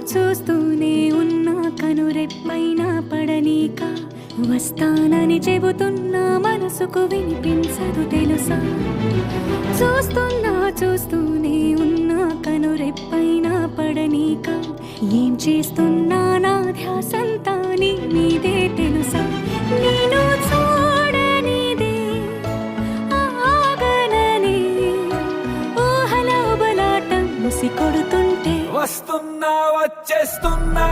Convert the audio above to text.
చూస్తూనే ఉన్నా కనురెప్పైనా పడనీక వస్తానని చెబుతున్నా మనసుకు వినిపించదు తెలుసా చూస్తూనే ఉన్నా కనురెప్పైనా పడనీక ఏం చేస్తున్నా నా ధ్యాసంతా నీ మీదే తెలుసా నేను చూడనిదే ఆగనని ఊహల బలాటం ముసి కొడుతుంటే వస్తున్నా వచ్చేస్తున్నా